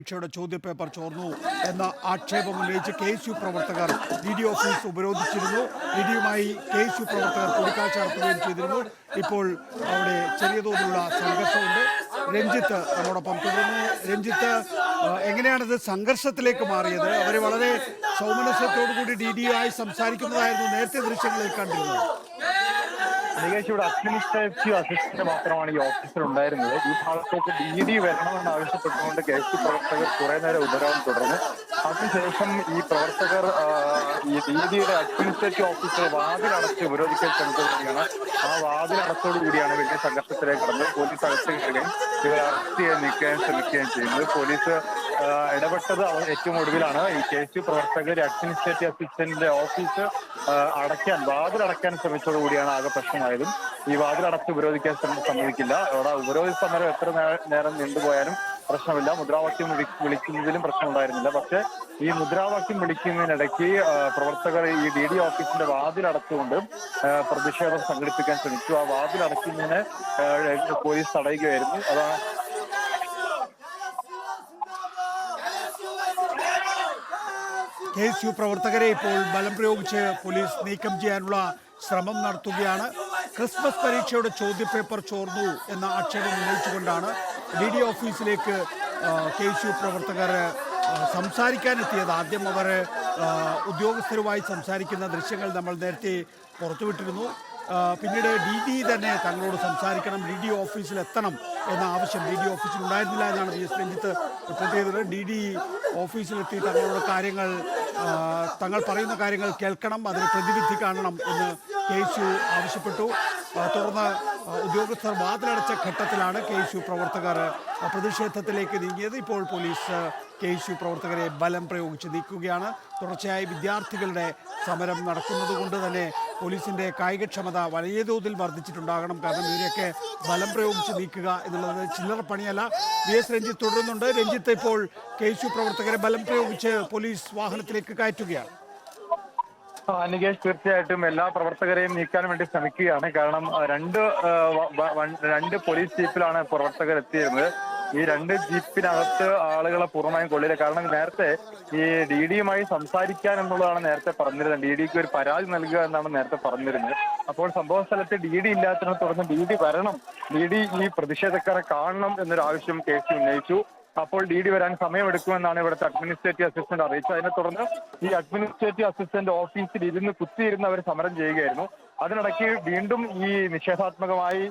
പരീക്ഷയുടെ ചോദ്യപേപ്പർ ചോർന്നു എന്ന ആക്ഷേപം ഉന്നയിച്ച് KSU പ്രവർത്തകർ DD ഓഫീസ് ഉപരോധിച്ചിരുന്നു. DDയുമായി KSU പ്രവർത്തകർ കൂടിക്കാഴ്ച നടത്തുകയും ചെയ്തിരുന്നു. ഇപ്പോൾ അവിടെ ചെറിയ തോതിലുള്ള സംഘർഷമുണ്ട്. രഞ്ജിത്ത് നമ്മോടൊപ്പം തുടർന്നു. രഞ്ജിത്ത്, എങ്ങനെയാണിത് സംഘർഷത്തിലേക്ക് മാറിയത്? അവർ വളരെ സൗമനസ്യത്തോടുകൂടി DDയുമായി സംസാരിക്കുന്നതായിരുന്നു നേരത്തെ ദൃശ്യങ്ങളിൽ കണ്ടിരുന്നത്. ഇവിടെ അഡ്മിനിസ്ട്രേറ്റീവ് അസിസ്റ്റന്റ് മാത്രമാണ് ഈ ഓഫീസിൽ ഉണ്ടായിരുന്നത്. ഈ ഭാഗത്തേക്ക് DD വരണമെന്ന് ആവശ്യപ്പെട്ടുകൊണ്ട് KSU പ്രവർത്തകർ കുറെ നേരം ഉപരോധം തുടർന്നു. അതിനുശേഷം ഈ പ്രവർത്തകർ ഈ DDയുടെ അഡ്മിനിസ്ട്രേറ്റീവ് ഓഫീസിൽ വാതിലടച്ച് ഉപരോധിക്കാൻ ശ്രമിക്കുകയാണ്. ആ വാതിലടച്ചോടുകൂടിയാണ് വലിയ സംഘർഷത്തിലേക്ക് കടന്നത്. പോലീസ് അകത്ത് കയറുകയും ഇവരെ അറസ്റ്റ് ചെയ്യാൻ നീക്കാൻ ശ്രമിക്കുകയും ചെയ്യുന്നത്. പോലീസ് ഇടപെട്ടത് ഏറ്റവും ഒടുവിലാണ്. ഈ KSU പ്രവർത്തകർ അഡ്മിനിസ്ട്രേറ്റീവ് അസിസ്റ്റന്റിന്റെ ഓഫീസ് വാതിലടക്കാൻ ശ്രമിച്ചതോടുകൂടിയാണ് ആകെ പ്രശ്നമായതും. ഈ വാതിലടച്ച് ഉപരോധിക്കാൻ സമ്മതിക്കില്ല. അവിടെ ഉപരോധ സമരം എത്ര നേരം നീണ്ടുപോയാലും പ്രശ്നമില്ല. മുദ്രാവാക്യം വിളിക്കുന്നതിലും പ്രശ്നമുണ്ടായിരുന്നില്ല. പക്ഷെ ഈ മുദ്രാവാക്യം വിളിക്കുന്നതിനിടയ്ക്ക് പ്രവർത്തകർ ഈ DD ഓഫീസിന്റെ വാതിലടച്ചുകൊണ്ട് പ്രതിഷേധം സംഘടിപ്പിക്കാൻ ശ്രമിച്ചു. ആ വാതിലടക്കുന്നതിന് പോലീസ് തടയുകയായിരുന്നു. അതാണ് KSU പ്രവർത്തകരെ ഇപ്പോൾ ബലം പ്രയോഗിച്ച് പോലീസ് നീക്കം ചെയ്യാനുള്ള ശ്രമം നടത്തുകയാണ്. ക്രിസ്മസ് പരീക്ഷയുടെ ചോദ്യപേപ്പർ ചോർന്നു എന്ന ആക്ഷേപം ഉന്നയിച്ചുകൊണ്ടാണ് DD ഓഫീസിലേക്ക് KSU പ്രവർത്തകർ സംസാരിക്കാനെത്തിയത്. ആദ്യം അവർ ഉദ്യോഗസ്ഥരുമായി സംസാരിക്കുന്ന ദൃശ്യങ്ങൾ നമ്മൾ നേരത്തെ പുറത്തുവിട്ടിരുന്നു. പിന്നീട് DD തന്നെ തങ്ങളോട് സംസാരിക്കണം, DD ഓഫീസിൽ എത്തണം എന്ന ആവശ്യം DD ഓഫീസിൽ ഉണ്ടായിരുന്നില്ല എന്നാണ് VS രഞ്ജിത്ത് റിപ്പോർട്ട് ചെയ്തത്. DD ഓഫീസിലെത്തി തങ്ങളോട് തങ്ങൾ പറയുന്ന കാര്യങ്ങൾ കേൾക്കണം, അതിന് പ്രതിവിധി കാണണം എന്ന് KSU ആവശ്യപ്പെട്ടു. തുടർന്ന് ഉദ്യോഗസ്ഥർ വാതിലടച്ച ഘട്ടത്തിലാണ് KSU പ്രവർത്തകർ പ്രതിഷേധത്തിലേക്ക് നീങ്ങിയത്. ഇപ്പോൾ പോലീസ് KSU പ്രവർത്തകരെ ബലം പ്രയോഗിച്ച് നീക്കുകയാണ്. തുടർച്ചയായി വിദ്യാർത്ഥികളുടെ സമരം നടക്കുന്നത് കൊണ്ട് തന്നെ പോലീസിൻ്റെ കായികക്ഷമത വലിയ തോതിൽ വർദ്ധിച്ചിട്ടുണ്ടാകണം. കാരണം ഇവരെയൊക്കെ ബലം പ്രയോഗിച്ച് നീക്കുക എന്നുള്ളത് ചില്ലറ പണിയല്ല. VS രഞ്ജിത്ത് തുടരുന്നുണ്ട്. രഞ്ജിത്ത്, ഇപ്പോൾ KSU പ്രവർത്തകരെ ബലം പ്രയോഗിച്ച് പോലീസ് വാഹനത്തിലേക്ക് കയറ്റുകയാണ്. നികേഷ്, തീർച്ചയായിട്ടും എല്ലാ പ്രവർത്തകരെയും നീക്കാൻ വേണ്ടി ശ്രമിക്കുകയാണ്. കാരണം രണ്ട് പോലീസ് ജീപ്പിലാണ് പ്രവർത്തകർ എത്തിയിരുന്നത്. ഈ രണ്ട് ജീപ്പിനകത്ത് ആളുകളെ പൂർണ്ണമായും കൊള്ളില്ല. കാരണം നേരത്തെ ഈ DDയുമായി സംസാരിക്കാൻ എന്നുള്ളതാണ് നേരത്തെ പറഞ്ഞിരുന്നത്. DDക്ക് ഒരു പരാതി നൽകുക എന്നാണ് നേരത്തെ പറഞ്ഞിരുന്നത്. അപ്പോൾ സംഭവ സ്ഥലത്ത് DD ഇല്ലാത്തതിനെ തുടർന്ന് DD വരണം, DD ഈ പ്രതിഷേധക്കാരെ കാണണം എന്നൊരു ആവശ്യം KSU ഉന്നയിച്ചു. അപ്പോൾ DD വരാൻ സമയമെടുക്കുമെന്നാണ് ഇവിടുത്തെ അഡ്മിനിസ്ട്രേറ്റീവ് അസിസ്റ്റന്റ് അറിയിച്ചത്. അതിനെ തുടർന്ന് ഈ അഡ്മിനിസ്ട്രേറ്റീവ് അസിസ്റ്റന്റ് ഓഫീസിൽ കുത്തിയിരുന്ന് അവർ സമരം ചെയ്യുകയായിരുന്നു. അതിനിടയ്ക്ക് വീണ്ടും ഈ നിഷേധാത്മകമായി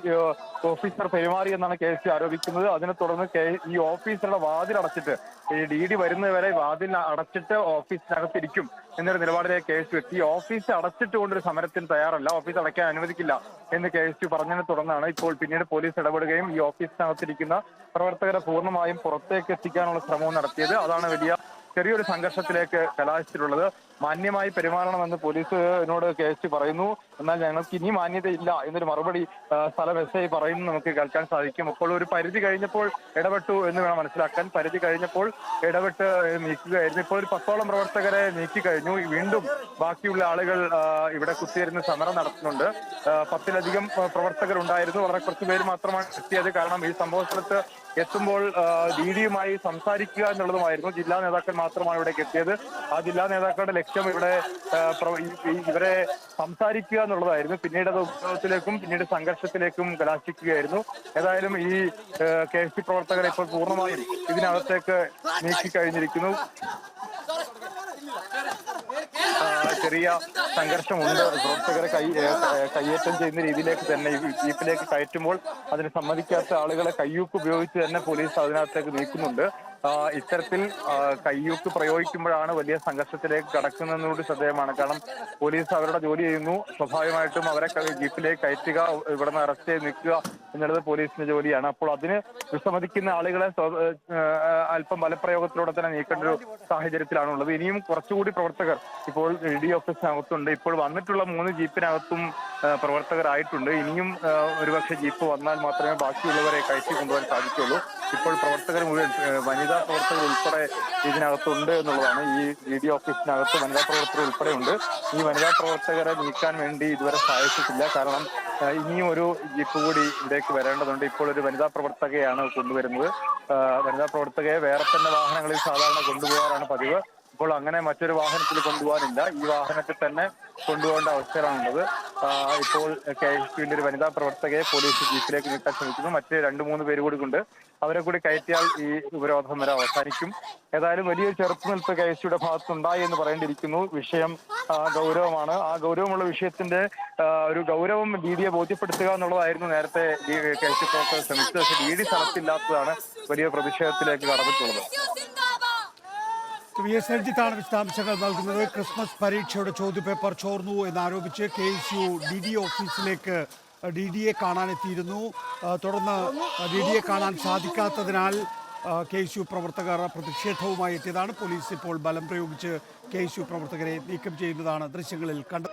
ഓഫീസർ പെരുമാറി എന്നാണ് KSU ആരോപിക്കുന്നത്. അതിനെ തുടർന്ന് ഈ ഓഫീസറുടെ വാതിലടച്ചിട്ട് ഈ DD വരുന്നവരെ വാതിൽ അടച്ചിട്ട് ഓഫീസിനകത്തിരിക്കും എന്നൊരു നിലപാടിലേക്ക് KSU എത്തി. ഓഫീസ് അടച്ചിട്ട് കൊണ്ടൊരു സമരത്തിന് തയ്യാറല്ല, ഓഫീസ് അടയ്ക്കാൻ അനുവദിക്കില്ല എന്ന് KSU പറഞ്ഞതിനെ തുടർന്നാണ് ഇപ്പോൾ പിന്നീട് പോലീസ് ഇടപെടുകയും ഈ ഓഫീസിനകത്തിരിക്കുന്ന പ്രവർത്തകരെ പൂർണ്ണമായും പുറത്തേക്ക് എത്തിക്കാനുള്ള ശ്രമവും നടത്തിയത്. അതാണ് വലിയ ചെറിയൊരു സംഘർഷത്തിലേക്ക് കലാശിച്ചിട്ടുള്ളത്. മാന്യമായി പെരുമാറണമെന്ന് പോലീസിനോട് KSU പറയുന്നു. എന്നാൽ ഞങ്ങൾക്ക് ഇനി മാന്യതയില്ല എന്നൊരു മറുപടി സ്ഥലം SI പറയുന്നു നമുക്ക് കേൾക്കാൻ സാധിക്കും. അപ്പോൾ ഒരു പരിധി കഴിഞ്ഞപ്പോൾ ഇടപെട്ടു എന്ന് വേണം മനസ്സിലാക്കാൻ. പരിധി കഴിഞ്ഞപ്പോൾ ഇടപെട്ട് നീക്കുകയായിരുന്നു. ഇപ്പോൾ ഒരു 10ഓളം പ്രവർത്തകരെ നീക്കി കഴിഞ്ഞു. വീണ്ടും ബാക്കിയുള്ള ആളുകൾ ഇവിടെ കുത്തിയിരുന്ന് സമരം നടത്തുന്നുണ്ട്. 10-ലധികം പ്രവർത്തകർ ഉണ്ടായിരുന്നു. വളരെ കുറച്ച് പേര് മാത്രമാണ് എത്തിയത്. കാരണം ഈ സംഭവ സ്ഥലത്ത് എത്തുമ്പോൾ DDയുമായി സംസാരിക്കുക എന്നുള്ളതുമായിരുന്നു. ജില്ലാ നേതാക്കൾ മാത്രമാണ് ഇവിടേക്ക് എത്തിയത്. ആ ജില്ലാ നേതാക്കളുടെ ലക്ഷ്യം ഇവരെ സംസാരിക്കുക എന്നുള്ളതായിരുന്നു. പിന്നീട് അത് ഉപദ്രവത്തിലേക്കും പിന്നീട് സംഘർഷത്തിലേക്കും കലാശിക്കുകയായിരുന്നു. ഏതായാലും ഈ KSU പ്രവർത്തകരെ ഇപ്പോൾ പൂർണ്ണമായും ഇതിനകത്തേക്ക് നീക്കിക്കഴിഞ്ഞിരിക്കുന്നു. ചെറിയ സംഘർഷമുണ്ട്. പ്രവർത്തകരെ കയ്യേറ്റം ചെയ്യുന്ന രീതിയിലേക്ക് തന്നെ ജീപ്പിലേക്ക് കയറ്റുമ്പോൾ അതിന് സമ്മതിക്കാത്ത ആളുകളെ കയ്യൂക്ക് ഉപയോഗിച്ച് തന്നെ പോലീസ് അതിനകത്തേക്ക് നീക്കുന്നുണ്ട്. ഇത്തരത്തിൽ കയ്യൂക്ക് പ്രയോഗിക്കുമ്പോഴാണ് വലിയ സംഘർഷത്തിലേക്ക് കടക്കുന്നതിനോട് ശ്രദ്ധേയമാണ്. കാരണം പോലീസ് അവരുടെ ജോലി ചെയ്യുന്നു. സ്വാഭാവികമായിട്ടും അവരെ ജീപ്പിലേക്ക് കയറ്റുക, ഇവിടെ നിന്ന് അറസ്റ്റ് ചെയ്ത് നിൽക്കുക എന്നുള്ളത് പോലീസിന്റെ ജോലിയാണ്. അപ്പോൾ അതിന് വിസമ്മതിക്കുന്ന ആളുകളെ അല്പം ബലപ്രയോഗത്തിലൂടെ തന്നെ നീക്കേണ്ട ഒരു സാഹചര്യത്തിലാണുള്ളത്. ഇനിയും കുറച്ചുകൂടി പ്രവർത്തകർ ഇപ്പോൾ DD ഓഫീസിനകത്തുണ്ട്. ഇപ്പോൾ വന്നിട്ടുള്ള 3 ജീപ്പിനകത്തും പ്രവർത്തകരായിട്ടുണ്ട്. ഇനിയും ഒരുപക്ഷെ ജീപ്പ് വന്നാൽ മാത്രമേ ബാക്കിയുള്ളവരെ കയറ്റി കൊണ്ടുപോകാൻ സാധിക്കുള്ളൂ. ഇപ്പോൾ പ്രവർത്തകർ മുഴുവൻ വനിതാ പ്രവർത്തകർ ഉൾപ്പെടെ ഇതിനകത്തുണ്ട് എന്നുള്ളതാണ്. ഈ DD ഓഫീസിനകത്ത് വനിതാ പ്രവർത്തകർ ഉൾപ്പെടെ ഉണ്ട്. ഈ വനിതാ പ്രവർത്തകരെ നീക്കാൻ വേണ്ടി ഇതുവരെ സാധിച്ചിട്ടില്ല. കാരണം ഇനിയും ഒരു ജീപ്പ് കൂടി ഇവിടേക്ക് വരേണ്ടതുണ്ട്. ഇപ്പോൾ ഒരു വനിതാ പ്രവർത്തകയാണ് കൊണ്ടുവരുന്നത്. വനിതാ പ്രവർത്തകയെ വേറെ തന്നെ വാഹനങ്ങളിൽ സാധാരണ കൊണ്ടുപോകാറാണ് പതിവ്. ഇപ്പോൾ അങ്ങനെ മറ്റൊരു വാഹനത്തിൽ കൊണ്ടുപോകാനില്ല, ഈ വാഹനത്തിൽ തന്നെ കൊണ്ടുപോകേണ്ട അവസ്ഥയിലാണുള്ളത്. ഇപ്പോൾ KSUവിന്റെ ഒരു വനിതാ പ്രവർത്തകയെ പോലീസ് ജീപ്പിലേക്ക് നീട്ടാൻ ശ്രമിക്കുന്നു. മറ്റ് 2-3 പേര് കൂടി കൊണ്ട് അവരെ കൂടി കയറ്റിയാൽ ഈ ഉപരോധം വരെ അവസാനിക്കും. ഏതായാലും വലിയൊരു ചെറുത്തുനിൽപ്പ് KSUയുടെ ഭാഗത്തുണ്ടായി എന്ന് പറയേണ്ടിയിരിക്കുന്നു. വിഷയം ഗൗരവമാണ്. ആ ഗൗരവമുള്ള വിഷയത്തിന്റെ ഒരു ഗൗരവം DDയെ ബോധ്യപ്പെടുത്തുക എന്നുള്ളതായിരുന്നു നേരത്തെ KSU പ്രവർത്തകർ ശ്രമിച്ചത്. പക്ഷേ DD സ്ഥലത്തില്ലാത്തതാണ് വലിയ പ്രതിഷേധത്തിലേക്ക് കടന്നിട്ടുള്ളത്. VS രഞ്ജിത്താണ് വിശദാംശങ്ങൾ നൽകുന്നത്. ക്രിസ്മസ് പരീക്ഷയുടെ ചോദ്യപേപ്പർ ചോർന്നു എന്നാരോപിച്ച് KSU DD ഓഫീസിലേക്ക് DDയെ കാണാനെത്തിയിരുന്നു. തുടർന്ന് DDയെ കാണാൻ സാധിക്കാത്തതിനാൽ KSU പ്രവർത്തകർ പ്രതിഷേധവുമായി എത്തിയതാണ്. പോലീസ് ഇപ്പോൾ ബലം പ്രയോഗിച്ച് KSU പ്രവർത്തകരെ നീക്കം ചെയ്യുന്നതാണ് ദൃശ്യങ്ങളിൽ കണ്ടത്.